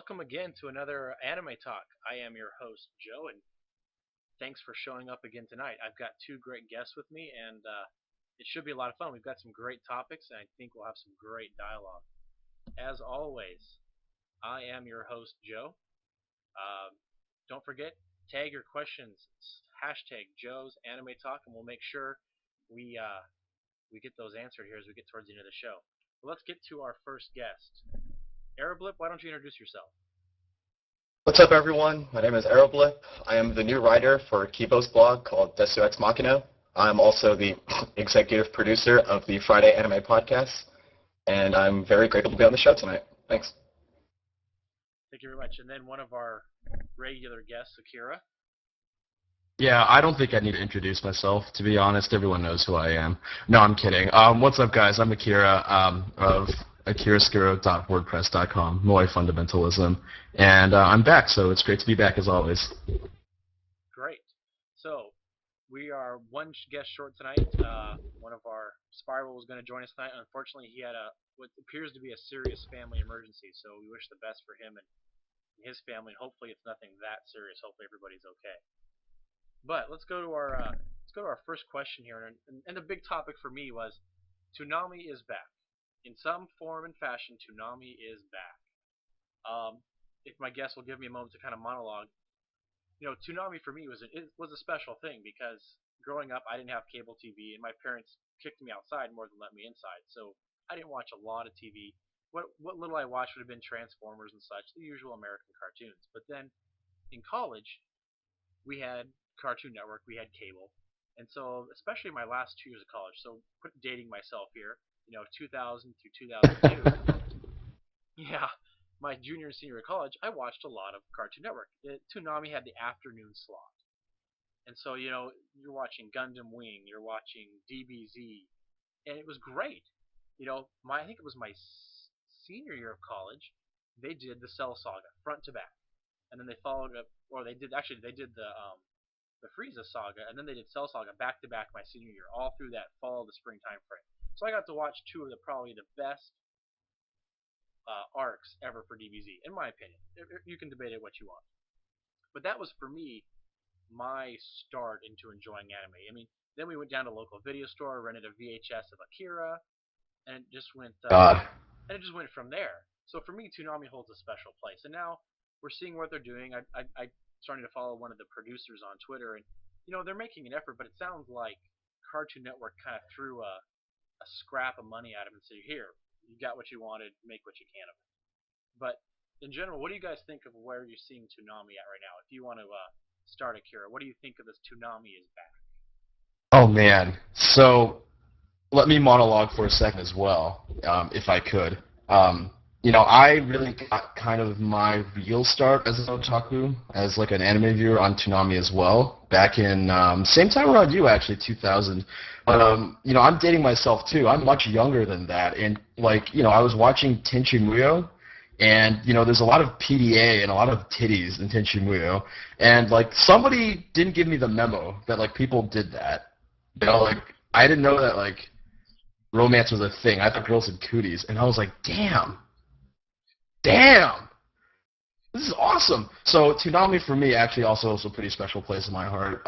welcome again to another Anime Talk. I am your host, Joe, and thanks for showing up again tonight. I've got two great guests with me, and it should be a lot of fun. We've got some great topics, and I think we'll have some great dialogue. As always, I am your host, Joe. Um, don't forget, tag your questions, hashtag Joe's Anime Talk, and we'll make sure we uh, we get those answered here as we get towards the end of the show. Well, let's get to our first guest. Aeroblip, why don't you introduce yourself? What's up, everyone? My name is Aeroblip. I am the new writer for Kibo's blog called Desu Ex Machina. I'm also the executive producer of the Friday Anime Podcast, and I'm very grateful to be on the show tonight. Thanks. Thank you very much. And then one of our regular guests, Akira. Yeah, I don't think I need to introduce myself. To be honest, everyone knows who I am. No, I'm kidding. What's up, guys? I'm Akira of akiraskuro.wordpress.com, Moai Fundamentalism, and I'm back, so it's great to be back as always. Great. So, we are one guest short tonight. One of our Spiral was going to join us tonight. Unfortunately, he had what appears to be a serious family emergency, so we wish the best for him and his family. Hopefully, it's nothing that serious. Hopefully, everybody's okay. But let's go to our first question here, and the big topic for me was Toonami is back. In some form and fashion, Toonami is back. If my guest will give me a moment to kind of monologue, Toonami for me was a special thing because growing up I didn't have cable TV and my parents kicked me outside more than let me inside, so I didn't watch a lot of TV. What little I watched would have been Transformers and such, the usual American cartoons. But then in college, we had Cartoon Network, we had cable, and so especially my last 2 years of college. So quit dating myself here. 2000 to 2002. Yeah, my junior and senior year of college, I watched a lot of Cartoon Network. Toonami had the afternoon slot, and so you're watching Gundam Wing, you're watching DBZ, and it was great. I think it was my senior year of college. They did the Cell Saga front to back, and then they followed up, or they did the Frieza saga, and then they did Cell Saga back to back my senior year, all through that fall to spring time frame. So I got to watch two of probably the best arcs ever for DBZ, in my opinion. You can debate it what you want, but that was for me my start into enjoying anime. I mean, then we went down to a local video store, rented a VHS of Akira, and God. it just went from there. So for me, Toonami holds a special place, and now we're seeing what they're doing. I starting to follow one of the producers on Twitter, and they're making an effort, but it sounds like Cartoon Network kind of threw a scrap of money at him and said, "Here, you got what you wanted, make what you can of it." But in general, what do you guys think of where you're seeing Toonami at right now? If you want to start, Akira, what do you think of this Toonami is back? Oh, man. So, let me monologue for a second as well, if I could. I really got kind of my real start as an otaku, as like an anime viewer on Toonami as well, back in same time around you actually, 2000. But I'm dating myself too. I'm much younger than that, and I was watching Tenchi Muyo, and there's a lot of PDA and a lot of titties in Tenchi Muyo, and somebody didn't give me the memo that people did that. I didn't know that romance was a thing. I thought girls had cooties, and I was like, damn, this is awesome. So Toonami for me actually also holds a pretty special place in my heart.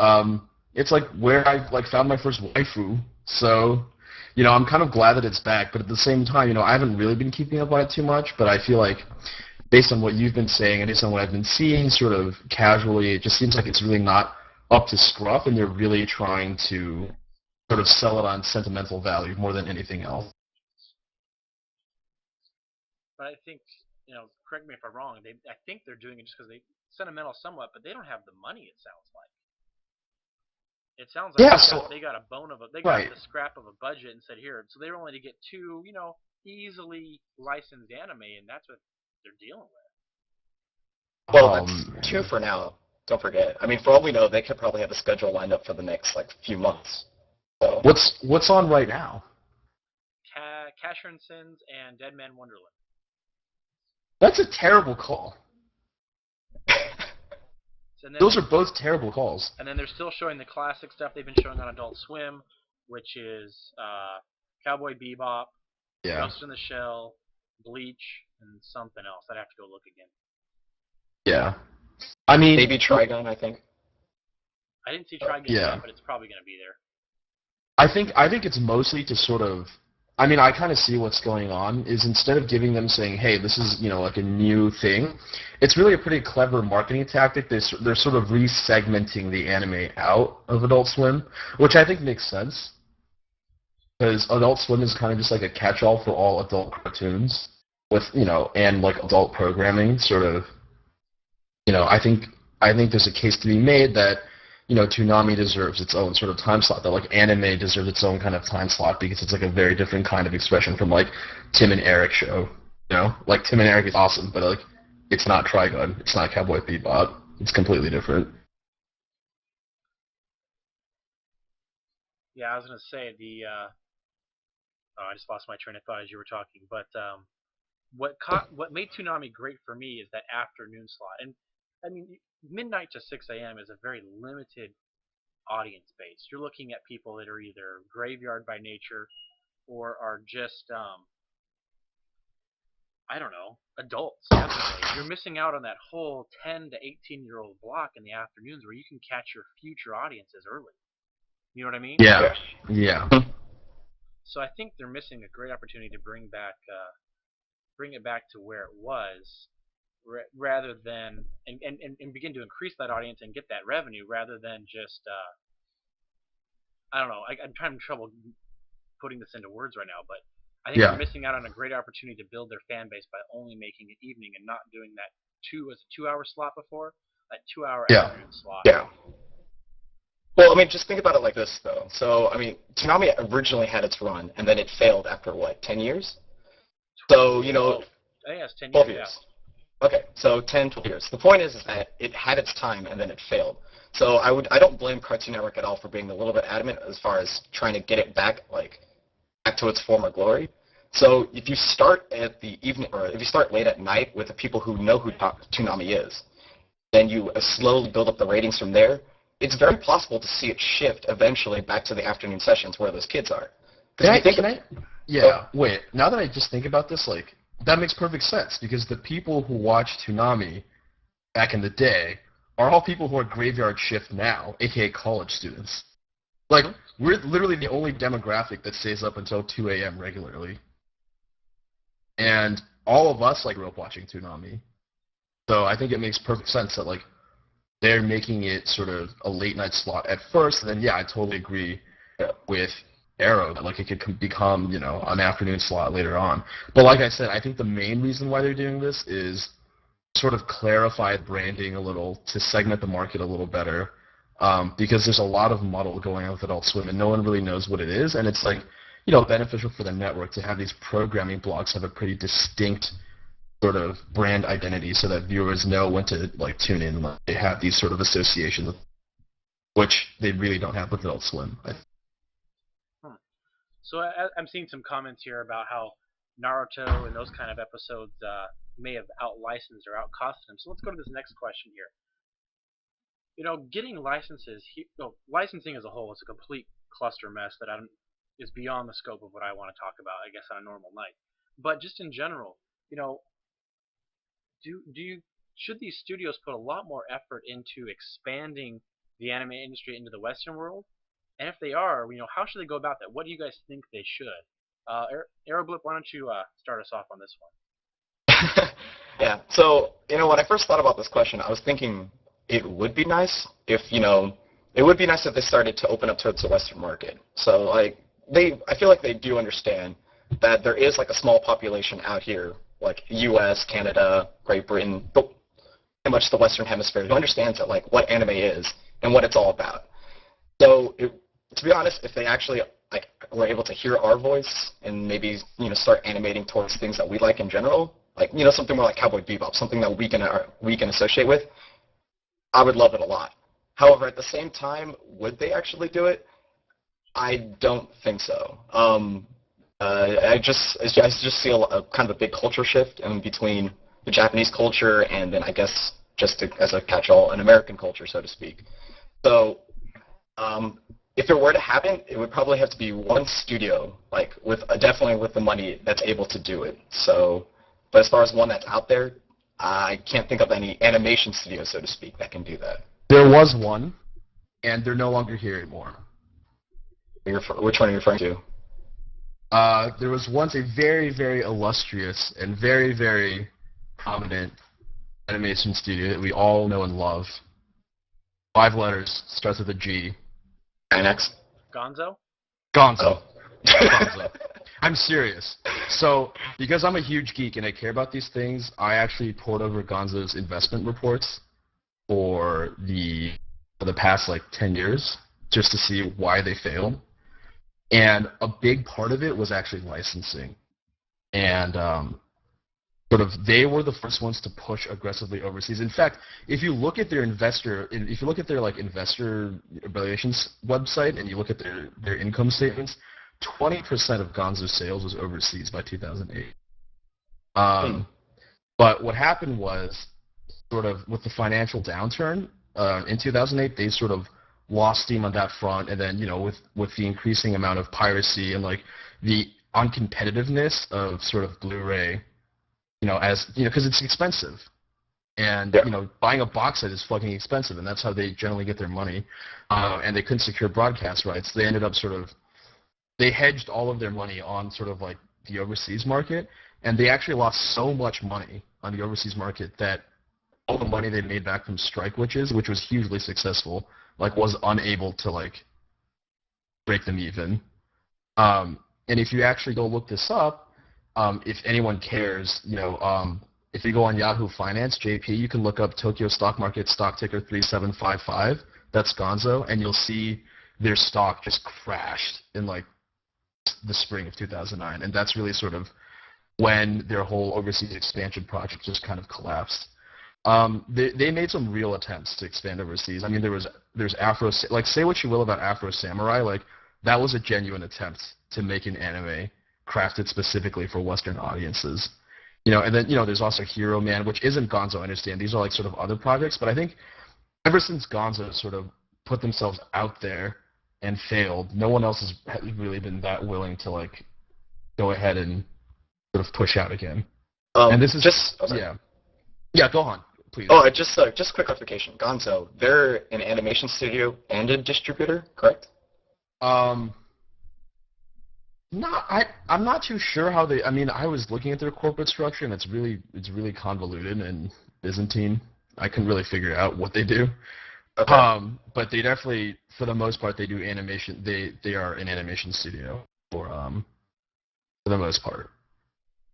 It's where I found my first waifu. So, I'm kind of glad that it's back, but at the same time, I haven't really been keeping up on it too much, but I feel like based on what you've been saying and based on what I've been seeing sort of casually, it just seems like it's really not up to scruff, and they're really trying to sort of sell it on sentimental value more than anything else. But I think, correct me if I'm wrong. I think they're doing it just because they sentimental somewhat, but they don't have the money. It sounds like. It sounds like Yeah, they got a bone of they got right. the scrap of a budget and said here. So they were only to get two, easily licensed anime, and that's what they're dealing with. Well, that's two for now. Don't forget. I mean, for all we know, they could probably have a schedule lined up for the next few months. So. What's on right now? Casher and Sins and Dead Man Wonderland. That's a terrible call. And then, those are both terrible calls. And then they're still showing the classic stuff they've been showing on Adult Swim, which is Cowboy Bebop, Yeah. Ghost in the Shell, Bleach, and something else. I'd have to go look again. Yeah. I mean, Maybe Trigun, I think. I didn't see Trigun yeah. yet, but it's probably going to be there. I think it's mostly to sort of, I mean, I kind of see what's going on is instead of giving them saying, hey, this is, like a new thing, it's really a pretty clever marketing tactic. They're sort of re-segmenting the anime out of Adult Swim, which I think makes sense because Adult Swim is kind of just like a catch-all for all adult cartoons with, and like adult programming sort of, I think there's a case to be made that Toonami deserves its own sort of time slot. That like anime deserves its own kind of time slot because it's like a very different kind of expression from like Tim and Eric show. Like Tim and Eric is awesome, but like it's not Trigun, it's not Cowboy Bebop. It's completely different. Yeah, I was going to say oh, I just lost my train of thought as you were talking. But what made Toonami great for me is that afternoon slot. And I mean, midnight to 6 a.m. is a very limited audience base. You're looking at people that are either graveyard by nature or are just I don't know, adults. Definitely, you're missing out on that whole 10 to 18-year-old block in the afternoons where you can catch your future audiences early. You know what I mean? Yeah, yeah, So I think they're missing a great opportunity to bring it back to where it was, rather than and begin to increase that audience and get that revenue rather than just I don't know. I'm having trouble putting this into words right now, but I think they're yeah, missing out on a great opportunity to build their fan base by only making it evening and not doing that 2-hour slot before, that 2-hour yeah, afternoon slot. Yeah. Well, I mean, just think about it like this, though. So, I mean, Toonami originally had its run, and then it failed after, what, 10 years? So, I think it's 10 12 years. years. Okay, so 10, 12 years. The point is that it had its time, and then it failed. So I don't blame Cartoon Network at all for being a little bit adamant as far as trying to get it back, back to its former glory. So if you start at the evening, or if you start late at night with the people who know who Toonami is, then you slowly build up the ratings from there. It's very possible to see it shift eventually back to the afternoon sessions where those kids are. Yeah, wait. Now that I just think about this, like, that makes perfect sense because the people who watched Toonami back in the day are all people who are graveyard shift now, aka college students. Like, we're literally the only demographic that stays up until 2 a.m. regularly. And all of us, like, grew up watching Toonami. So I think it makes perfect sense that, like, they're making it sort of a late night slot at first, and then, yeah, I totally agree with Arrow that, like, it could become, an afternoon slot later on. But like I said, I think the main reason why they're doing this is sort of clarify branding a little to segment the market a little better, because there's a lot of muddle going on with Adult Swim, and no one really knows what it is, and it's like, beneficial for the network to have these programming blocks have a pretty distinct sort of brand identity so that viewers know when to like tune in. Like, they have these sort of associations, which they really don't have with Adult Swim. So I'm seeing some comments here about how Naruto and those kind of episodes may have out-licensed or out-costed them. So let's go to this next question here. Getting licenses, licensing as a whole is a complete cluster mess that is beyond the scope of what I want to talk about, I guess, on a normal night. But just in general, should these studios put a lot more effort into expanding the anime industry into the Western world? And if they are, how should they go about that? What do you guys think they should? Aeroblip, why don't you start us off on this one? Yeah. So, when I first thought about this question, I was thinking it would be nice if, it would be nice if they started to open up towards the Western market. So, I feel like they do understand that there is, like, a small population out here, like U.S., Canada, Great Britain, pretty much the Western Hemisphere, who understands that, like, what anime is and what it's all about. So, to be honest, if they actually were able to hear our voice and maybe start animating towards things that we like in general, like something more like Cowboy Bebop, something that we can associate with, I would love it a lot. However, at the same time, would they actually do it? I don't think so. I just see a kind of a big culture shift in between the Japanese culture and then I guess just as a catch-all, an American culture, so to speak. So. If it were to happen, it would probably have to be one studio, definitely with the money that's able to do it. So, but as far as one that's out there, I can't think of any animation studio, so to speak, that can do that. There was one, and they're no longer here anymore. Which one are you referring to? There was once a very, very illustrious and very, very prominent animation studio that we all know and love. 5 letters, starts with a G. Gainax? Gonzo? Gonzo. Oh. Gonzo. I'm serious. So, because I'm a huge geek and I care about these things, I actually poured over Gonzo's investment reports for the past like 10 years just to see why they failed. And a big part of it was actually licensing. And they were the first ones to push aggressively overseas. In fact, if you look at their investor relations website and you look at their income statements, 20% of Gonzo's sales was overseas by 2008. But what happened was, sort of with the financial downturn in 2008, they sort of lost steam on that front, and then with the increasing amount of piracy and like the uncompetitiveness of sort of Blu-ray, because it's expensive, and buying a box set is fucking expensive, and that's how they generally get their money, and they couldn't secure broadcast rights. They ended up they hedged all of their money on sort of like the overseas market, and they actually lost so much money on the overseas market that all the money they made back from Strike Witches, which was hugely successful, was unable to break them even. And if you actually go look this up, if anyone cares, if you go on Yahoo Finance, JP, you can look up Tokyo Stock Market stock ticker 3755. That's Gonzo, and you'll see their stock just crashed in the spring of 2009, and that's really sort of when their whole overseas expansion project just kind of collapsed. They made some real attempts to expand overseas. I mean, there's Afro, say what you will about Afro Samurai, that was a genuine attempt to make an anime crafted specifically for Western audiences. And then there's also Hero Man, which isn't Gonzo. I understand these are sort of other projects, but I think ever since Gonzo sort of put themselves out there and failed, no one else has really been that willing to go ahead and sort of push out again. And this is yeah, go on, please. Oh, just quick clarification. Gonzo, they're an animation studio and a distributor, correct? I'm not too sure how they. I mean, I was looking at their corporate structure, and it's really convoluted and Byzantine. I couldn't really figure out what they do. Okay. But they definitely, for the most part, they do animation. They are an animation studio for the most part.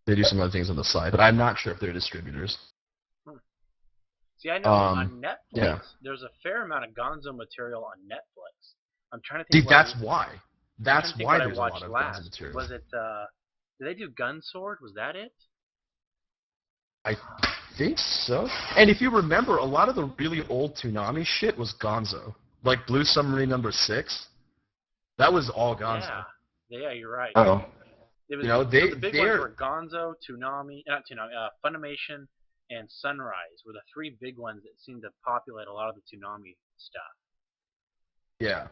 They do some other things on the side, but I'm not sure if they're distributors. See, I know on Netflix, there's a fair amount of Gonzo material on Netflix. I'm trying to think. See, that's why. That's why there's a lot of last. Gonzo material. Was it? Did they do Gun Sword? Was that it? I think so. And if you remember, a lot of the really old Toonami shit was Gonzo. Like Blue Submarine #6. That was all Gonzo. Yeah, you're right. Oh. It was, the big ones were Gonzo, Funimation, and Sunrise were the 3 big ones that seemed to populate a lot of the Toonami stuff. Yeah.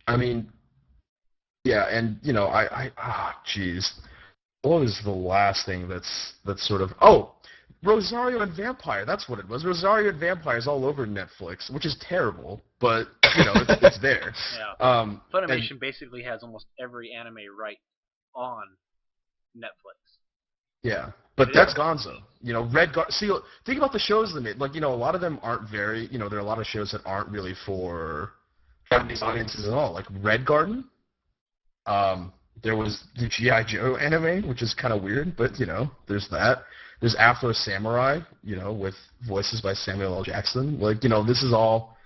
I mean, yeah, and jeez. What was the last thing that's sort of... Oh! Rosario and Vampire, that's what it was. Rosario and Vampire is all over Netflix, which is terrible, but, it's there. Yeah. Funimation basically has almost every anime right on Netflix. Yeah, but that's Gonzo. See, think about the shows they made. A lot of them aren't very, there are a lot of shows that aren't really for Japanese audiences at all. Like Red Garden. There was the G.I. Joe anime, which is kind of weird, but, there's that. There's Afro Samurai, with voices by Samuel L. Jackson. This is all...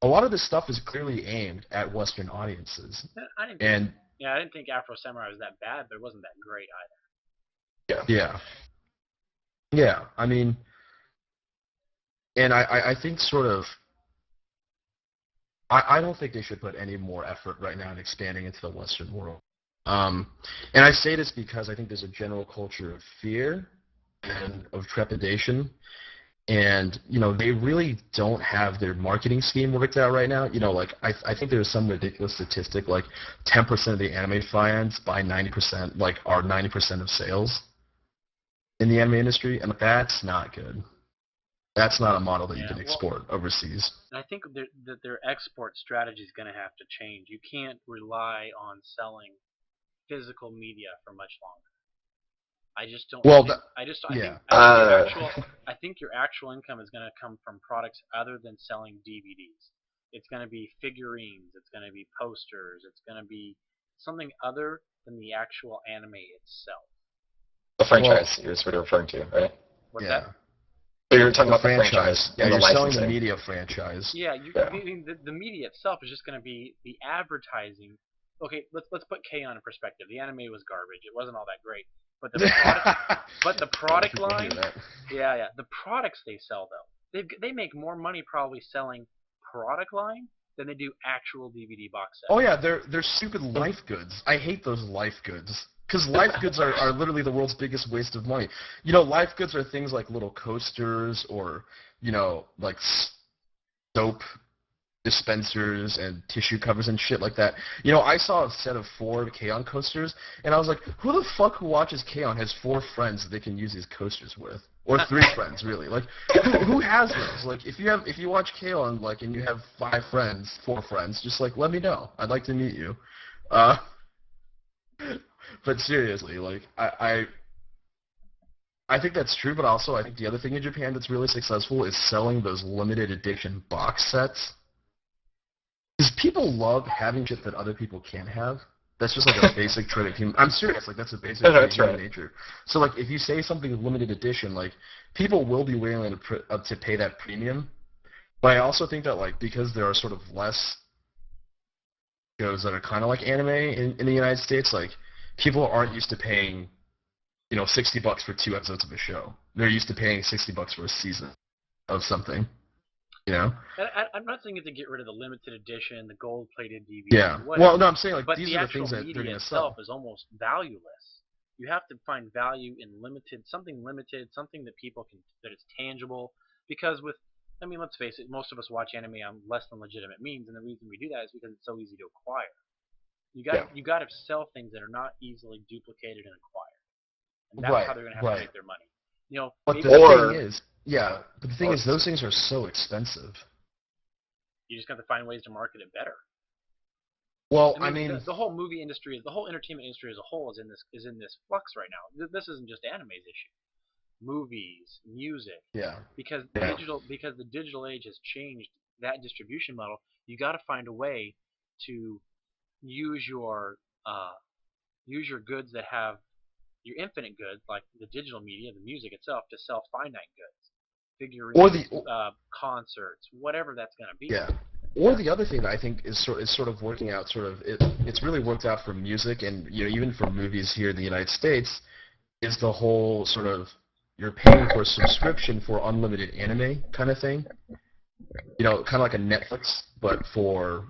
A lot of this stuff is clearly aimed at Western audiences. I didn't think Afro Samurai was that bad, but it wasn't that great either. Yeah. Yeah, I mean... And I think sort of... I don't think they should put any more effort right now in expanding into the Western world. And I say this because I think there's a general culture of fear and of trepidation, and they really don't have their marketing scheme worked out right now. I think there's some ridiculous statistic 10% of the anime fans buy 90%, are 90% of sales. in the anime industry, and that's not good. That's not a model that you Yeah, can well, export overseas. I think that their export strategy is going to have to change. You can't rely on selling physical media for much longer. I just don't Well, think. I just. yeah. I think your Uh, actual. I think your actual income is going to come from products other than selling DVDs. It's going to be figurines. It's going to be posters. It's going to be something other than the actual anime itself. the Well, franchise is what you're referring to, right? What's that? yeah. So you're talking The about the franchise franchise. Yeah, and the you're selling the licensing. media franchise. Yeah, Yeah. the media itself is just going to be the advertising. Okay, let's put K on in perspective. The anime was garbage. It wasn't all that great, but the product, but the A lot of product people hear line, that. yeah, the products they sell though, they make more money probably selling product line than they do actual DVD box Oh sets. yeah, they're stupid life goods. I hate those life goods. Because life goods are literally the world's biggest waste of money. You know, life goods are things like little coasters or, like soap dispensers and tissue covers and shit like that. I saw a set of 4 K-On! Coasters, and I was like, who the fuck who watches K-On! Has 4 friends that they can use these coasters with? Or 3 friends, really. Like, who has those? Like, if you watch K-On!, like, and you have 5 friends, 4 friends, just, like, let me know. I'd like to meet you. Uh, but seriously, like, I think that's true, but also I think the other thing in Japan that's really successful is selling those limited edition box sets. Because people love having shit that other people can't have. That's just like a basic trait of human. I'm serious. Like that's a basic trait of That's human right. nature. So like if you say something is limited edition, like people will be willing to pay that premium. But I also think that like because there are sort of less shows that are kind of like anime in the United States, like people aren't used to paying $60 for 2 episodes of a show. They're used to paying $60 for a season of something. You know? And I'm not saying you have to get rid of the limited edition, the gold-plated DVD, Yeah. Well, no, whatever. I'm saying like But these the are the actual things that they're media gonna itself sell. is almost valueless. You have to find value in limited, something that people can, that it's tangible. Because I mean, let's face it, most of us watch anime on less than legitimate means, and the reason we do that is because it's so easy to acquire. Yeah. You got to sell things that are not easily duplicated and acquired, and that's how Right. they're going to have to Right. make their money. You know, But maybe the thing Or, is, yeah, but the thing or is, those things are so expensive. you just got to find ways to market it better. Well, I I mean, mean, the whole movie industry, the whole entertainment industry as a whole is in this flux right now. This isn't just anime's issue. Movies, music, yeah, yeah. because the digital age has changed that distribution model. You got to find a way to use your uh, use your goods that have your infinite goods, like the digital media, the music itself, to sell finite goods, Or figurines, the concerts, whatever that's going to be. yeah. Or Yeah, the other thing that I think is sort of working out. It's really worked out for music and even for movies here in the United States is the whole sort of you're paying for a subscription for unlimited anime kind of thing. Kind of like a Netflix, but for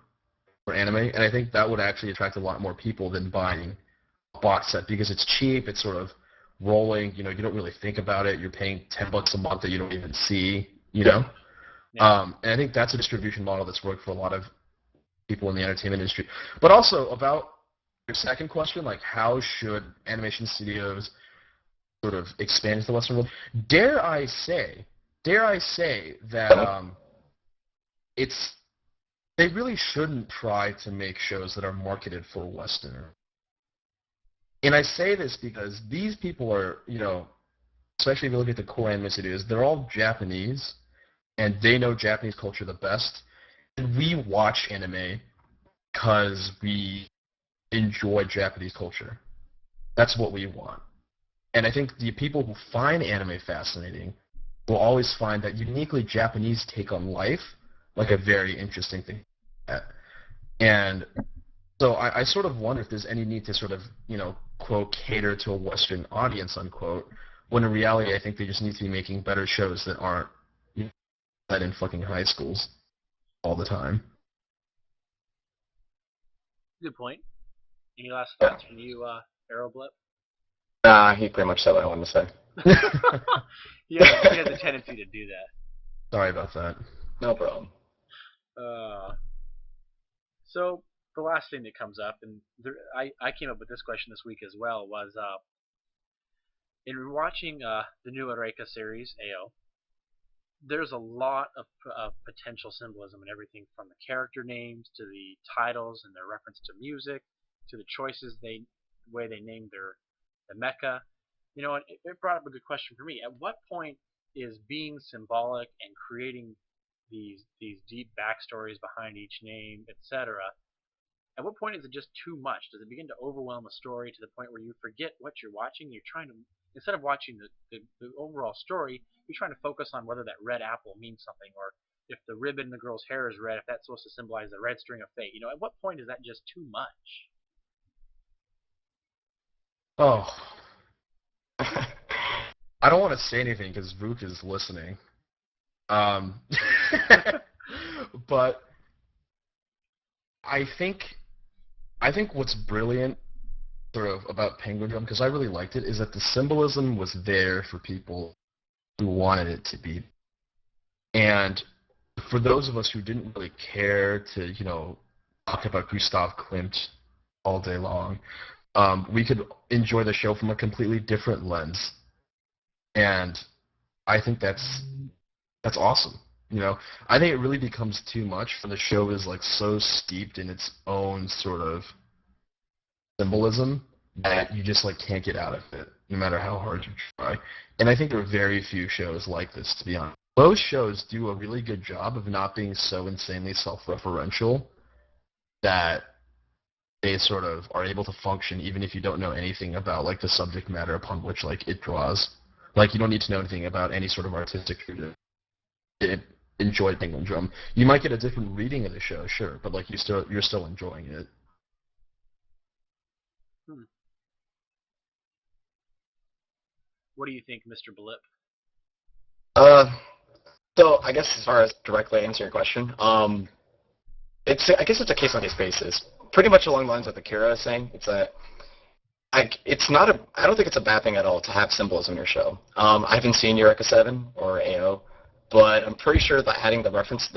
anime. And I think that would actually attract a lot more people than buying box set because it's cheap. It's sort of rolling. You don't really think about it. You're paying $10 a month that you don't even see. You know. yeah. And I think that's a distribution model that's worked for a lot of people in the entertainment industry. But also about your second question, like how should animation studios sort of expand into the Western world? Dare I say, dare I say that it's they really shouldn't try to make shows that are marketed for Western. And I say this because these people are, especially if you look at the core anime studios, they're all Japanese, and they know Japanese culture the best. And we watch anime because we enjoy Japanese culture. That's what we want. And I think the people who find anime fascinating will always find that uniquely Japanese take on life like a very interesting thing. And so I sort of wonder if there's any need to sort of, quote, cater to a Western audience, unquote, when in reality I think they just need to be making better shows that aren't set in fucking high schools all the time. Good point. Any last yeah. thoughts from you, Aeroblip? Nah, he pretty much said what I wanted to say. He has a tendency to do that. Sorry about that. No problem. Uh, so the last thing that comes up, and I came up with this question this week as well, was in watching the new Eureka series, AO, there's a lot of potential symbolism in everything from the character names to the titles and their reference to music to the choices the way they named the mecha. You know, it brought up a good question for me. At what point is being symbolic and creating these deep backstories behind each name, etc., at what point is it just too much? Does it begin to overwhelm a story to the point where you forget what you're watching? You're trying to, instead of watching the overall story, you're trying to focus on whether that red apple means something, or if the ribbon in the girl's hair is red, if that's supposed to symbolize the red string of fate. You know, at what point is that just too much? Oh, I don't want to say anything because Vuk is listening. Um, but I think I think what's brilliant sort of about Penguin Drum, because I really liked it, is that the symbolism was there for people who wanted it to be. And for those of us who didn't really care to, talk about Gustav Klimt all day long, we could enjoy the show from a completely different lens. And I think that's awesome. I think it really becomes too much when the show is like so steeped in its own sort of symbolism that you just like can't get out of it, no matter how hard you try. And I think there are very few shows like this, to be honest. Most shows do a really good job of not being so insanely self-referential that they sort of are able to function even if you don't know anything about like the subject matter upon which like it draws. Like you don't need to know anything about any sort of artistic tradition. Enjoy Penguin Drum. You might get a different reading of the show, sure, but like you're still enjoying it. Hmm. What do you think, Mr. Blip? Uh, so I guess as far as directly answering your question, I guess it's a case-on-case basis. Pretty much along the lines of what Akira is saying. I don't think it's a bad thing at all to have symbolism in your show. I haven't seen Eureka 7 or AO, but I'm pretty sure that adding the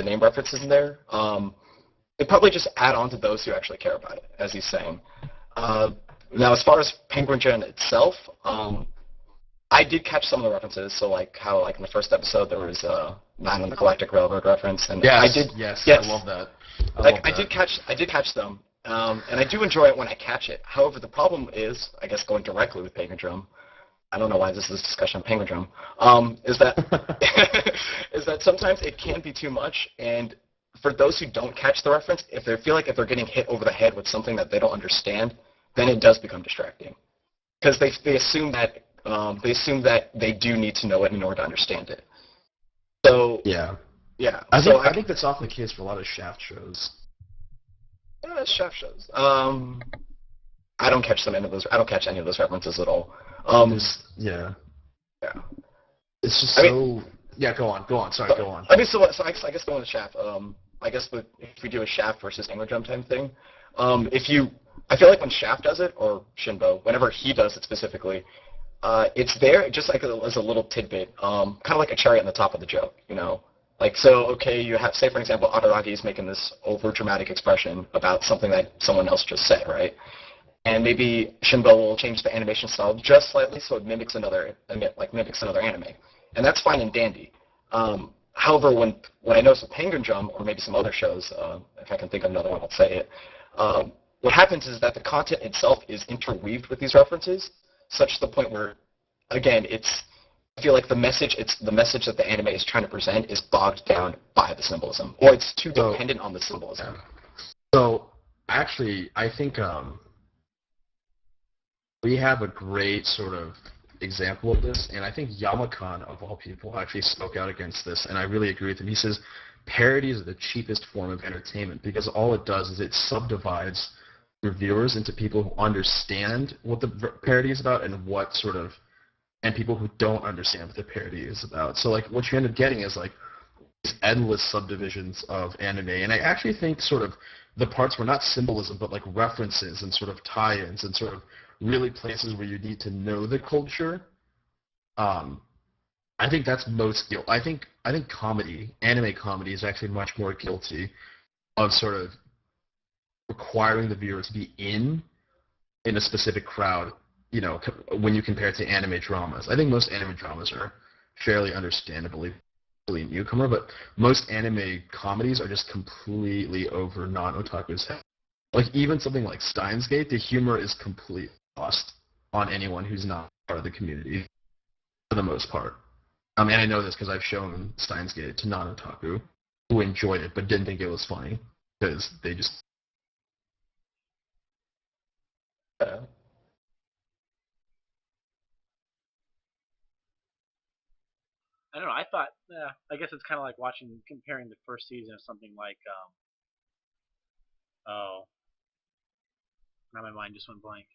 name references in there, it probably just add on to those who actually care about it, as he's saying. Now, as far as Penguin Gen itself, I did catch some of the references. So, like how, like in the first episode, there was a Man on the Galactic Railroad reference, and yes, I love that. I did catch them, and I do enjoy it when I catch it. However, the problem is, I guess, going directly with Penguin Drum. I don't know why this is a discussion on Penguin Drum. Is that is that sometimes it can be too much, and for those who don't catch the reference, if they feel like if they're getting hit over the head with something that they don't understand, then it does become distracting, because they assume that they do need to know it in order to understand it. So yeah. I think that's often the case for a lot of Shaft shows. Shaft shows. I don't catch any of those references at all. Yeah. Yeah. It's just Yeah, go on. Sorry, go on. I mean, so I guess going with Shaft. I guess if we do a Shaft versus Penguin Drum type thing, I feel like when Shaft does it, or Shinbo, whenever he does it specifically, it's there just like as a little tidbit, kind of like a cherry on the top of the joke, Like, so, okay, you have, say, for example, Araragi is making this over-dramatic expression about something that someone else just said, right? And maybe Shinbo will change the animation style just slightly so it mimics another anime. And that's fine and dandy. However, when I notice with Penguin Drum, or maybe some other shows, if I can think of another one, I'll say it, what happens is that the content itself is interweaved with these references, such to the point where, again, I feel like the message that the anime is trying to present is bogged down by the symbolism, or it's too dependent on the symbolism. Yeah. So, actually, I think we have a great sort of example of this, and I think Yamakan, of all people, actually spoke out against this, and I really agree with him. He says, parodies are the cheapest form of entertainment, because all it does is it subdivides your viewers into people who understand what the parody is about and people who don't understand what the parody is about. So, like, what you end up getting is, like, these endless subdivisions of anime. And I actually think sort of the parts were not symbolism, but, like, references and sort of tie-ins and sort of really places where you need to know the culture. I think that's most guilty. I think anime comedy is actually much more guilty of sort of requiring the viewer to be in a specific crowd when you compare it to anime dramas. I think most anime dramas are fairly understandably newcomer, but most anime comedies are just completely over non-otaku's head. Like even something like Steins Gate, the humor is completely lost on anyone who's not part of the community for the most part. And I know this because I've shown Steins Gate to non-otaku who enjoyed it but didn't think it was funny because they just. Uh, I don't know. I thought, I guess it's kind of like comparing the first season of something like, oh, now my mind just went blank.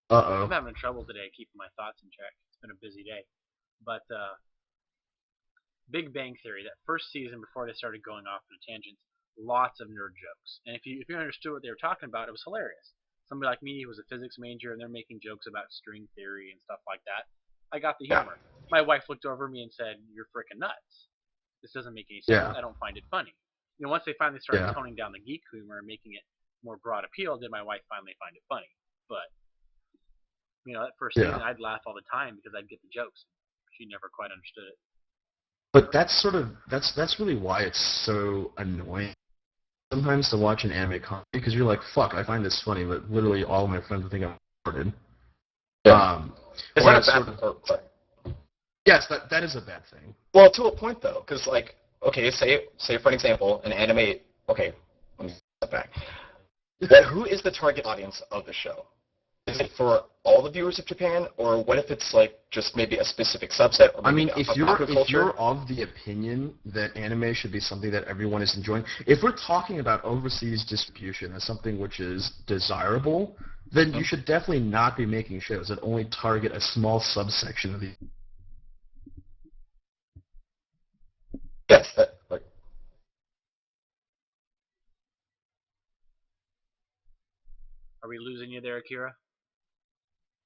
I'm Uh-oh. having trouble today keeping my thoughts in check. It's been a busy day. But Big Bang Theory, that first season before they started going off on tangents, lots of nerd jokes. And if you understood what they were talking about, it was hilarious. Somebody like me who was a physics major and they're making jokes about string theory and stuff like that, I got the yeah. humor. My wife looked over at me and said, "You're freaking nuts. This doesn't make any sense. Yeah. I don't find it funny." Once they finally started Yeah. toning down the geek humor and making it more broad appeal, did my wife finally find it funny. But that first season, Yeah. I'd laugh all the time because I'd get the jokes. She never quite understood it. But that's really why it's so annoying sometimes to watch an anime comedy because you're like, fuck, I find this funny, but literally all of my friends will think I'm retarded. Yeah. Is that a Sort bad? of, Sorry. yes, that is a bad thing. Well, to a point though, because like, okay, say for an example, an anime. Okay, let me step back. Who is the target audience of the show? Is it for all the viewers of Japan, or what if it's like just maybe a specific subset? Or maybe If you're of the opinion that anime should be something that everyone is enjoying, if we're talking about overseas distribution as something which is desirable, then you should definitely not be making shows that only target a small subsection of the. yes, that, like, Are we losing you there, Akira?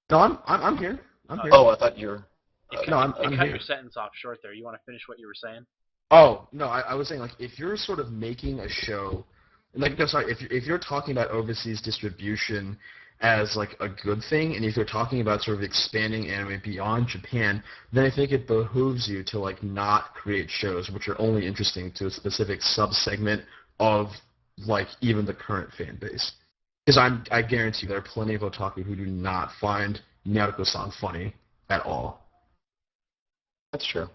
No, I'm here. I'm here. oh, I thought you were. You No, I'm cut here. your sentence off short there. You want to finish what you were saying? Oh, no, I was saying, like, if you're sort of making a show, like, no, sorry, if you're talking about overseas distribution as, like, a good thing, and if you're talking about sort of expanding anime beyond Japan, then I think it behooves you to, like, not create shows which are only interesting to a specific sub-segment of, like, even the current fan base. Because I guarantee there are plenty of otaku who do not find Naruto-san funny at all. That's true.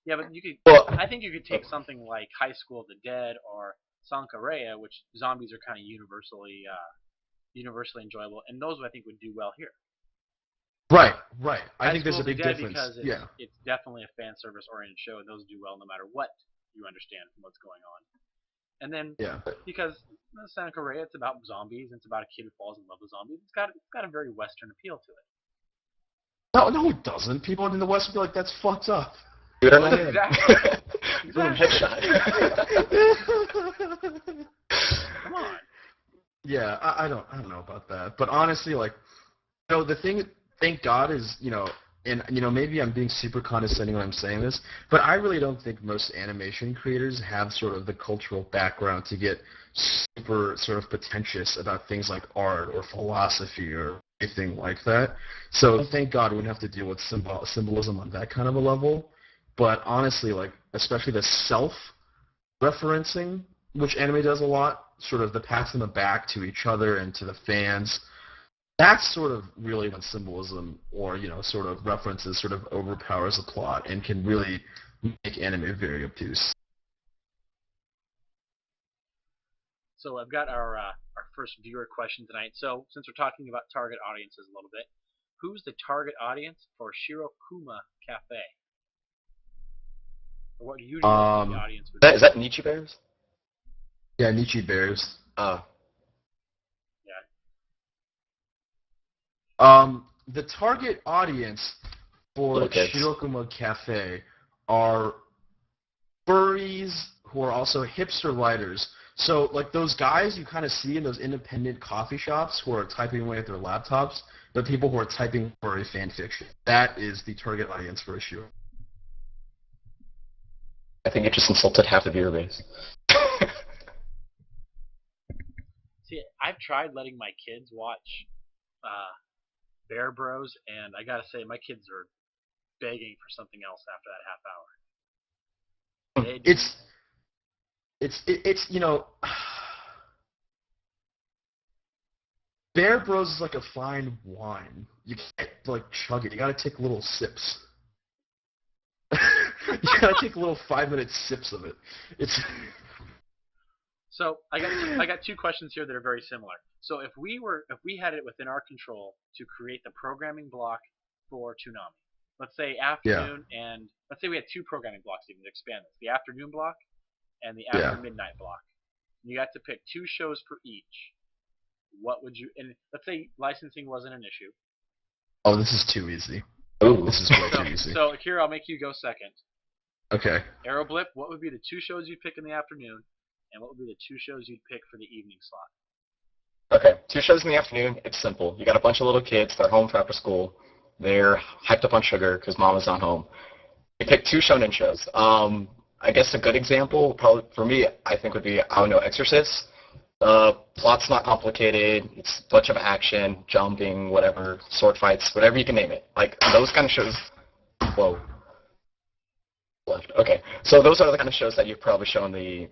Yeah, but you could. Well, I think you could take something like High School of the Dead or Sankareya, which zombies are kind of universally enjoyable, and those I think would do well here. Right, right. I High think there's School a of the big Dead difference. because Yeah. it's definitely a fan service oriented show, and those do well no matter what you understand from what's going on. And then Yeah. because Sankareya, it's about zombies, and it's about a kid who falls in love with zombies. It's got a very Western appeal to it. No, it doesn't. People in the West would be like, that's fucked up. Dude, I'm Exactly. Boom, headshot. Come on. Yeah, I don't know about that. But honestly, like, the thing, thank God, is, and, maybe I'm being super condescending when I'm saying this, but I really don't think most animation creators have sort of the cultural background to get super sort of pretentious about things like art or philosophy or anything like that. So thank God we wouldn't have to deal with symbolism on that kind of a level. But honestly, like, especially the self-referencing, which anime does a lot, sort of the pats on the back to each other and to the fans, that's sort of really when symbolism or, sort of references sort of overpowers the plot and can really make anime very obtuse. So I've got our first viewer question tonight. So since we're talking about target audiences a little bit, who's the target audience for Shirokuma Cafe? Or what you think the audience would be? Is that Nietzsche Bears? Yeah, Nietzsche Bears. Yeah. The target audience for Shirokuma Cafe are furries who are also hipster writers. So, like, those guys you kind of see in those independent coffee shops who are typing away at their laptops, the people who are typing furry fan fiction. That is the target audience for Shirokuma. I think it just insulted half the viewer base. See, I've tried letting my kids watch Bear Bros, and I gotta say, my kids are begging for something else after that half hour. They do. It's it's you know, Bear Bros is like a fine wine. You can't like chug it. You gotta take little sips. You gotta take little 5-minute sips of it. It's So I got two questions here that are very similar. So if we had it within our control to create the programming block for Toonami, let's say yeah, afternoon, and let's say we had two programming blocks even to expand this, the afternoon block and the after yeah. midnight block. You got to pick two shows for each. What would you? And let's say licensing wasn't an issue. Oh, this is too easy. Ooh. This is way So too easy. so here I'll make you go second. Okay. Aeroblip, what would be the two shows you'd pick in the afternoon, and what would be the two shows you'd pick for the evening slot? Okay, 2 shows in the afternoon. It's simple. You got a bunch of little kids. They're home from after school. They're hyped up on sugar because mama's not home. You pick two shonen shows. I guess a good example, probably for me, I think would be I don't know, Exorcist. Plot's not complicated. It's a bunch of action, jumping, whatever, sword fights, whatever you can name it. Like those kind of shows. Whoa, left. Okay, so those are the kind of shows that you've probably shown the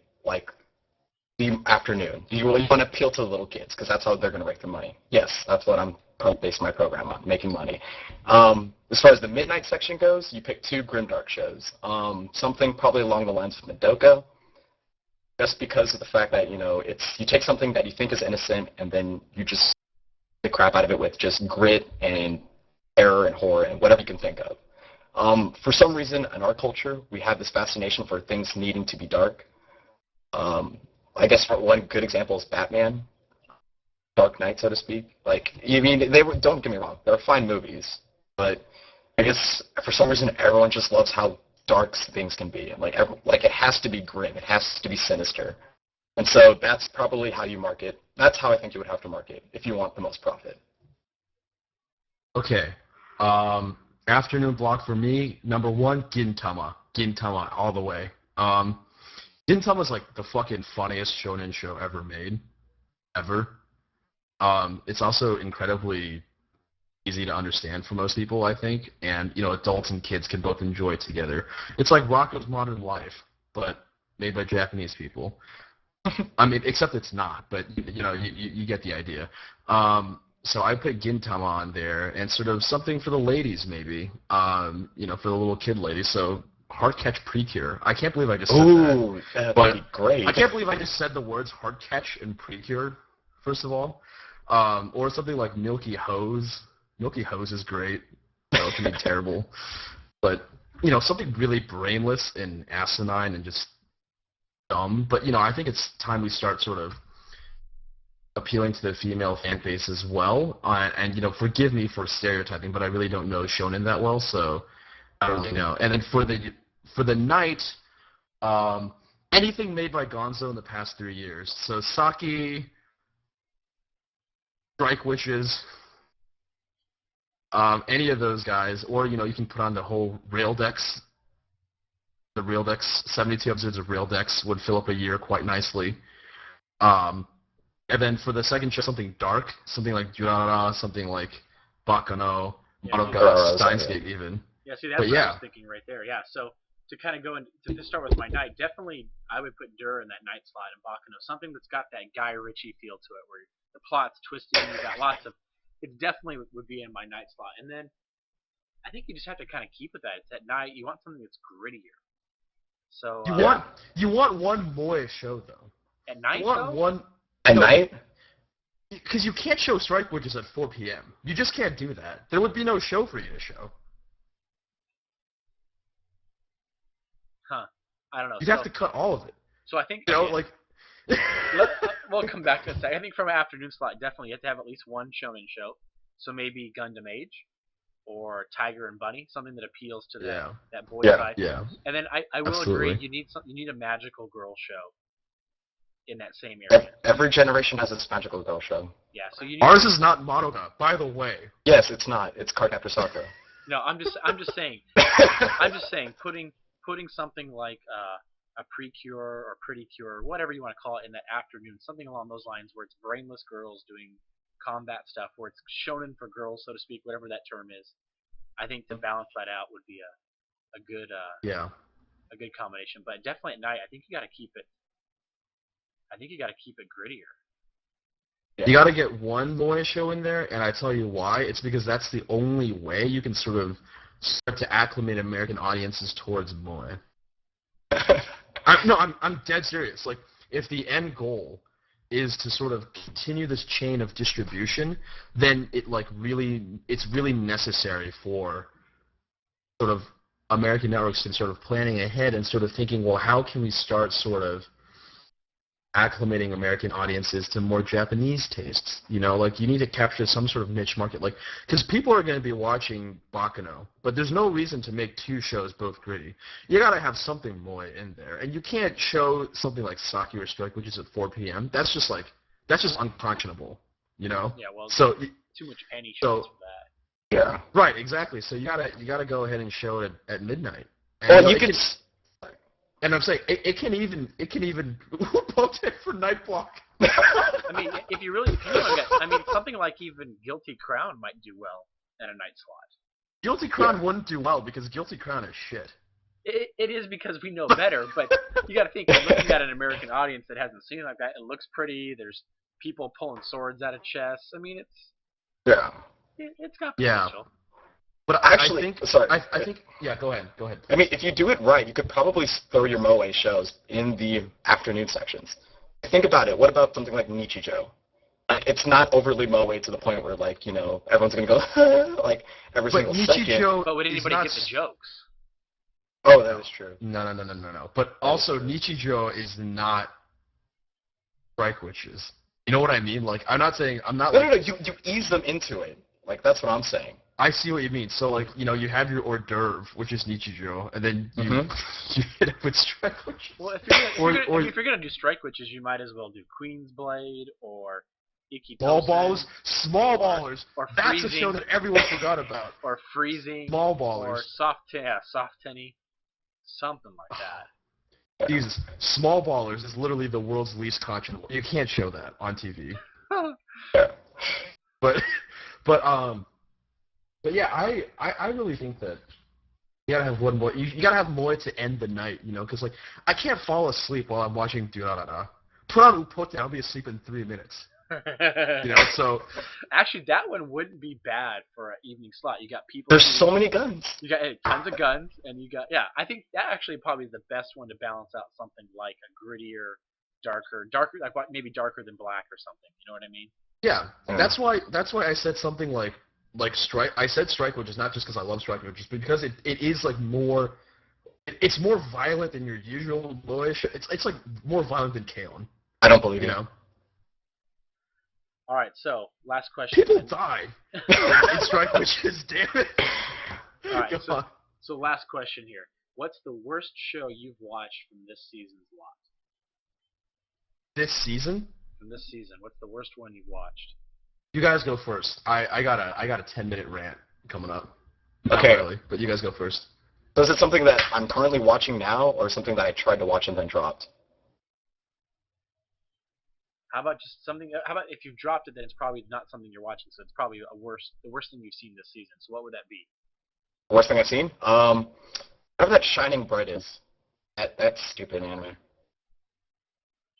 afternoon. You want to appeal to the little kids because that's how they're going to make their money. Yes, that's what I'm basing my program on, making money. As far as the midnight section goes, you pick two grimdark shows. Something probably along the lines of Madoka, just because of the fact that you take something that you think is innocent and then you just the crap out of it with just grit and terror and horror and whatever you can think of. For some reason, in our culture, we have this fascination for things needing to be dark. I guess one good example is Batman, Dark Knight, so to speak. Like, you mean don't get me wrong, they're fine movies, but I guess for some reason everyone just loves how dark things can be. Like it has to be grim, it has to be sinister, and so that's probably how you market. That's how I think you would have to market if you want the most profit. Okay. Afternoon block for me. Number one, Gintama. Gintama all the way. Gintama's like the fucking funniest shonen show ever made, ever. It's also incredibly easy to understand for most people, I think, and adults and kids can both enjoy it together. It's like Rocko's Modern Life, but made by Japanese people. I mean, except it's not, but you get the idea. So I put Gintama on there, and sort of something for the ladies, maybe. For the little kid ladies. So Heart Catch Precure. I can't believe I just said that. Ooh, that'd But be great. I can't believe I just said the words Heart Catch and Precure. First of all, or something like Milky Hose. Milky Hose is great. It can be terrible, but something really brainless and asinine and just dumb. But I think it's time we start sort of appealing to the female fan base as well. And forgive me for stereotyping, but I really don't know shonen that well, so I don't really know. And then for the night, anything made by Gonzo in the past 3 years. So Saki, Strike Witches, any of those guys, or you can put on the whole Raildex. The Raildex, 72 episodes of Raildex would fill up a year quite nicely. And then for the second show, something dark, something like Durara, something like Bakano, Madoka, Steins Gate even. Yeah, see, that's what I was thinking right there. Yeah, so to kind of go into to start with my night, definitely I would put Dur in that night slot and Bakano, something that's got that Guy Ritchie feel to it, where the plot's twisted and you got lots of. It definitely would be in my night slot, and then I think you just have to kind of keep with that. It's at night. You want something that's grittier. So you want one moe show though. At night, you want one at night. Because you can't show Strike Witches at 4 p.m. You just can't do that. There would be no show for you to show. Huh. I don't know. You'd have to cut all of it. So I think we'll come back to that. I think from an afternoon slot, definitely you have to have at least one shonen show. So maybe Gundam Age, or Tiger and Bunny, something that appeals to that boy side. Yeah. And then I will Absolutely. agree, you need a magical girl show in that same area. Every generation has its magical girl show. Yeah. So you need ours is not Madoka, by the way. Yes, it's not. It's Cardcaptor Sakura. No, I'm just saying. Putting something like a Precure or Pretty Cure, or whatever you want to call it, in that afternoon, something along those lines, where it's brainless girls doing combat stuff where it's shonen for girls, so to speak, whatever that term is. I think to balance that out would be a good Yeah. a good combination. But definitely at night, I think you got to keep it. I think you got to keep it grittier. You got to get one moe show in there, and I tell you why. It's because that's the only way you can sort of start to acclimate American audiences towards moe. I'm dead serious. Like, if the end goal is to sort of continue this chain of distribution, then it's really necessary for sort of American networks to sort of planning ahead and sort of thinking, well, how can we start sort of acclimating American audiences to more Japanese tastes? You know, like, you need to capture some sort of niche market, like, because people are going to be watching Baccano, but there's no reason to make two shows both gritty. You got to have something moe in there, and you can't show something like Saki or Strike, which is at 4 p.m. That's just unconscionable, you know. Yeah, well, so too much penny shows for that. Yeah. Right, exactly. So you gotta go ahead and show it at midnight. And, Well, you could. And I'm saying it can even who booked it for night block? I mean, if you want to get, I mean, something like even Guilty Crown might do well at a night slot. Guilty Crown wouldn't do well because Guilty Crown is shit. It is because we know better, but you got to think, you're looking at an American audience that hasn't seen it like that. It looks pretty. There's people pulling swords out of chests. I mean, it's got potential. But Actually, I think, sorry. I think, yeah, go ahead. I mean, if you do it right, you could probably throw your moe shows in the afternoon sections. Think about it. What about something like Nichijou? Like, it's not overly moe to the point where, like, you know, everyone's gonna go like every single second. But would anybody get the jokes? Oh, that is true. No. But also, Nichijou is not Strike Witches. You know what I mean? Like, I'm not. No. You ease them into it. Like, that's what I'm saying. I see what you mean. So, like, you know, you have your hors d'oeuvre, which is Nichijou, and then you hit it with Strike Witches. Well, if you're gonna do Strike Witches, you might as well do Queen's Blade or Ikitosen. Small Ballers. Or That's Freezing. a show that everyone forgot about. Or Freezing. Small Ballers. Or Soft Tenny. Something like that. Jesus, Small Ballers is literally the world's least conscionable. You can't show that on TV. But yeah, I really think that you gotta have one more. You gotta have more to end the night, you know, because, like, I can't fall asleep while I'm watching Durarara. Put on Upote, I'll be asleep in 3 minutes. You know, so actually, that one wouldn't be bad for an evening slot. You got people. There's so many guns. You got tons of guns, and you got I think that actually probably is the best one to balance out something like a grittier, darker, like maybe darker than black or something. You know what I mean? Yeah, that's why I said something like Strike. I said Strike Witches not just because I love Strike Witches, but because it is like more. It's more violent than your usual boyish. It's like more violent than Kaon. I don't believe you know. All right, so last question. People die in Strike Witches, damn it. All right, so last question here. What's the worst show you've watched from this season's lot? This season? From this season, what's the worst one you've watched? You guys go first. I got a 10-minute rant coming up. Okay. Not really, but you guys go first. So is it something that I'm currently watching now, or something that I tried to watch and then dropped? How about just something? How about if you've dropped it, then it's probably not something you're watching, so it's probably the worst thing you've seen this season. So what would that be? The worst thing I've seen? Whatever that Shining Bright is. That's stupid anime.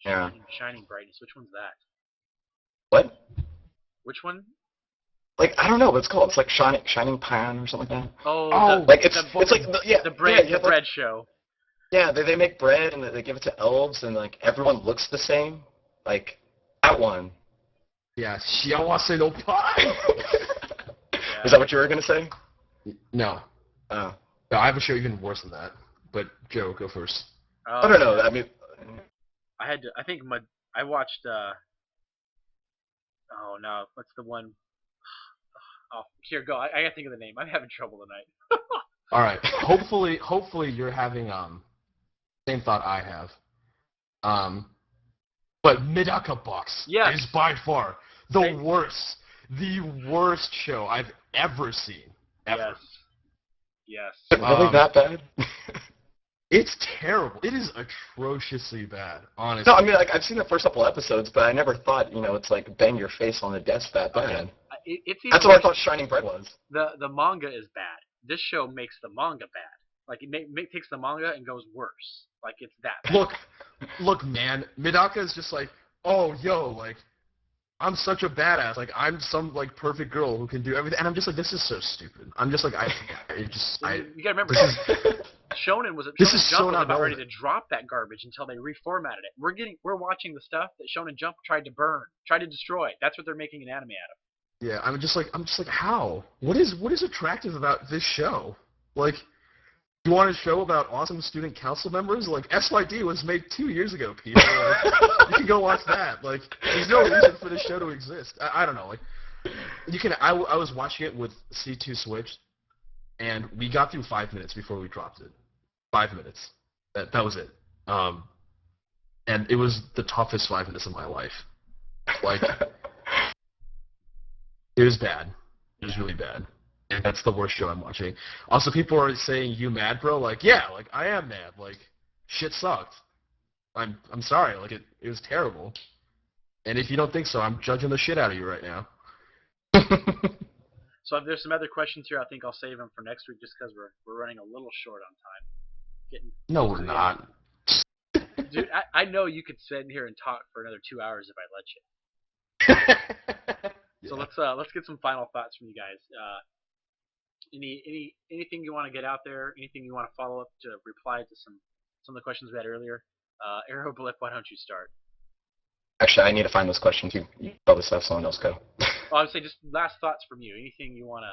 Yeah. Shining Brightness. Which one's that? What? Which one? Like, I don't know what it's called. It's like Shining Pan or something like that. Oh, like it's like the bread show. Yeah, they make bread and they give it to elves and, like, everyone looks the same. Like, that one. Yeah, Shiawase no Pai. Is that what you were gonna say? No. Oh. No, I have a show even worse than that. But Joe, go first. I don't know. I mean, I watched. Oh no, what's the one? Oh, here, go. I gotta think of the name. I'm having trouble tonight. All right. Hopefully you're having same thought I have. But Medaka Box is by far the worst show I've ever seen. Ever. Yes. Is it really that bad? It's terrible. It is atrociously bad, No, I honestly. mean, like, I've seen the first couple episodes, but I never thought, it's like bang your face on the desk that Okay, bad. it's That's even what I worse. thought Shining Bread was. The manga is bad. This show makes the manga bad. Like takes the manga and goes worse. Like it's that bad. Look, look, man. Midaka is just like, oh, yo, like, I'm such a badass. Like, I'm some, like, perfect girl who can do everything. And I'm just like, this is so stupid. I'm just like, You gotta remember, this is, this Shonen is Jump so was not about ready relevant. to drop that garbage until they reformatted it. We're watching the stuff that Shonen Jump tried to burn, tried to destroy. That's what they're making an anime out of. Yeah, I'm just like, how? What is attractive about this show? Like, you want a show about awesome student council members? Like, SYD was made 2 years ago, people. Like, you can go watch that. Like, there's no reason for this show to exist. I don't know. Like, I was watching it with C2 Switch, and we got through 5 minutes before we dropped it. 5 minutes. That was it. Um, and it was the toughest 5 minutes of my life. Like, it was bad. It was really bad. And that's the worst show I'm watching. Also, people are saying, you mad, bro? Like, yeah, like, I am mad. Like, shit sucked. I'm sorry. Like, it was terrible. And if you don't think so, I'm judging the shit out of you right now. So if there's some other questions here, I think I'll save them for next week just because we're running a little short on time. Getting No, close we're to the not. end. Dude, I know you could sit in here and talk for another 2 hours if I let you. So Yeah. let's get some final thoughts from you guys. Anything you want to get out there? Anything you want to follow up to reply to some of the questions we had earlier? Aeroblip, why don't you start? Actually, I need to find those questions. You probably have someone else go. Well, I would say just last thoughts from you. Anything you want to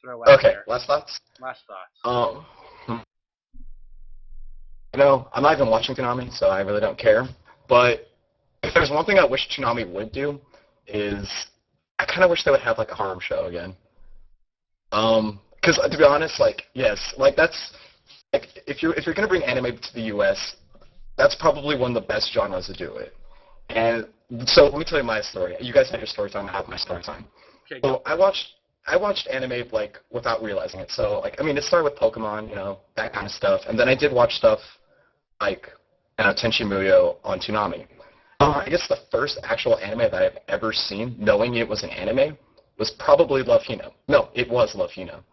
throw out Okay, there? last thoughts? Last thoughts. Hmm. I'm not even watching Toonami, so I really don't care. But if there's one thing I wish Toonami would do, is I kind of wish they would have like a harem show again. Because to be honest, like yes, like that's like if you're gonna bring anime to the U.S., that's probably one of the best genres to do it. And so let me tell you my story. You guys have your story time. I have my story time. Okay, go So for it. I watched anime like without realizing it. So like I mean it started with Pokemon, that kind of stuff, and then I did watch stuff like Tenchi Muyo on Toonami. I guess the first actual anime that I've ever seen, knowing it was an anime, was probably Love Hino. No, it was Love Hino.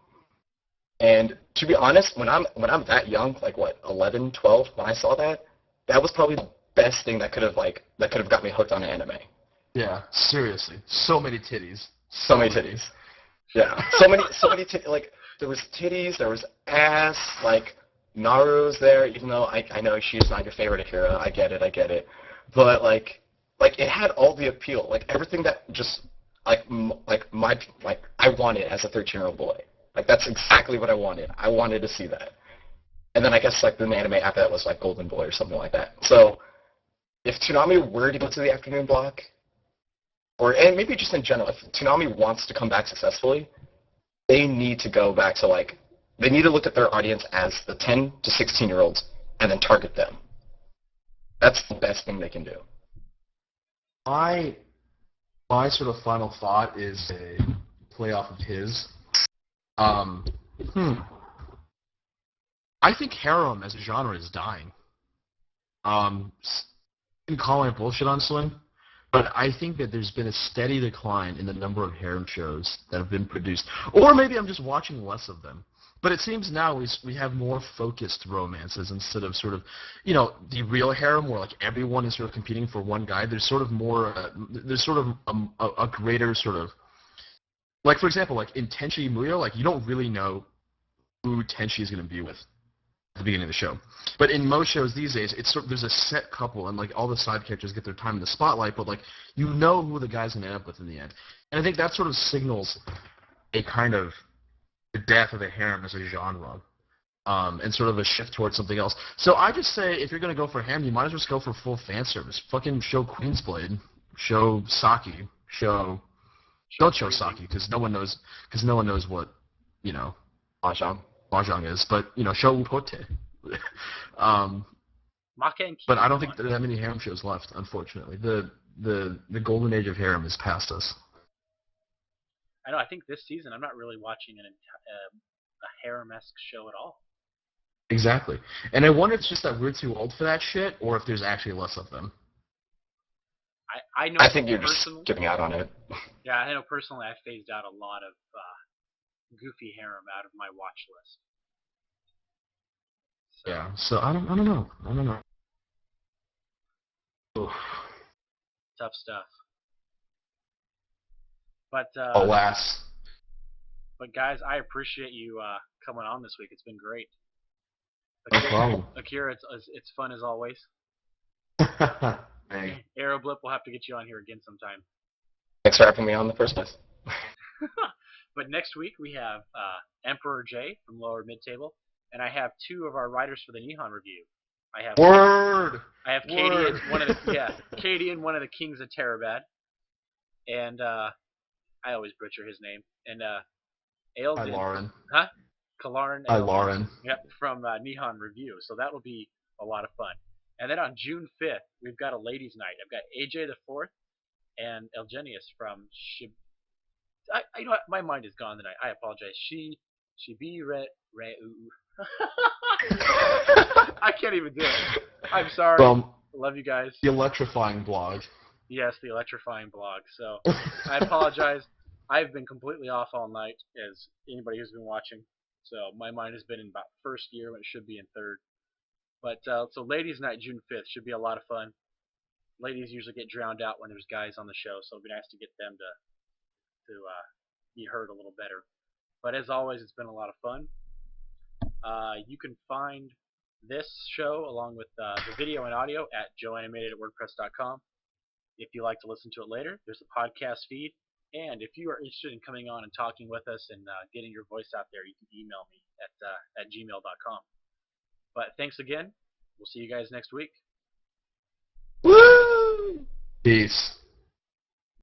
And to be honest, when I'm that young, like what, 11, 12, when I saw that, that was probably the best thing that could have got me hooked on an anime. Yeah, seriously. So many titties. So many titties. Yeah, so many like there was titties, there was ass, like Naru's there, even though I know she's not your favorite Akira. I get it, but like it had all the appeal, like everything that just like I wanted as a 13-year-old boy. Like that's exactly what I wanted. I wanted to see that. And then I guess like the anime after that was like Golden Boy or something like that. So if Toonami were to go to the afternoon block, and maybe just in general, if Toonami wants to come back successfully, they need to go back to they need to look at their audience as the 10 to 16-year-olds and then target them. That's the best thing they can do. My my sort of final thought is a play off of his. Um, hmm. I think harem as a genre is dying. I'm calling it bullshit on Slim, but I think that there's been a steady decline in the number of harem shows that have been produced. Or maybe I'm just watching less of them. But it seems now we have more focused romances instead of sort of, the real harem where like everyone is sort of competing for one guy. There's sort of more, there's sort of a greater sort of, like for example, like in Tenchi Muyo, like you don't really know who Tenchi is going to be with at the beginning of the show. But in most shows these days, there's a set couple, and like all the side characters get their time in the spotlight, but like you know who the guy's gonna end up with in the end. And I think that sort of signals a kind of the death of the harem as a genre, and sort of a shift towards something else. So I just say if you're gonna go for harem, you might as well just go for full fan service. Fucking show Queen's Blade, show Saki, don't show Saki because no one knows what Mahjong. Mahjong is, but show Upote. um, Maka and but Kimi, I don't come think on. there are that many harem shows left, unfortunately. The golden age of harem is past us. I know. I think this season I'm not really watching a harem-esque show at all. Exactly. And I wonder if it's just that we're too old for that shit, or if there's actually less of them. I know I think you're just personally. giving out on it. Yeah, I know personally. I phased out a lot of goofy harem out of my watch list. So Yeah. So I don't know. I don't know. Oof. tough stuff. But Alas. guys, I appreciate you coming on this week. It's been great. No problem. Akira, it's fun as always. Hey. Aeroblip, we'll have to get you on here again sometime. Thanks for having me on in the first place. But next week we have Emperor J from Lower Mid Table, and I have two of our writers for the Nihon review. Word. I have Katie Word. and Katie and one of the Kings of Terabad, and I always butcher his name, and Hi, Aeldin, Lauren. huh? Kalaran Hi, Aeldin, Lauren. yep, from Nihon Review. So that will be a lot of fun. And then on June 5th, we've got a ladies' night. I've got AJ the Fourth and Elgenius from you know what? My mind is gone tonight. I apologize. Shibi Reu. I can't even do it. I'm sorry. From Love you guys. the electrifying blog. Yes, the electrifying blog. So I apologize. I've been completely off all night, as anybody who's been watching. So my mind has been in about first gear when it should be in third. But so ladies' night, June 5th, should be a lot of fun. Ladies usually get drowned out when there's guys on the show, so it'll be nice to get them to be heard a little better. But as always, it's been a lot of fun. You can find this show along with the video and audio at joeanimated@wordpress.com. If you like to listen to it later, there's a podcast feed. And if you are interested in coming on and talking with us and getting your voice out there, you can email me at gmail.com. But thanks again. We'll see you guys next week. Woo! Peace.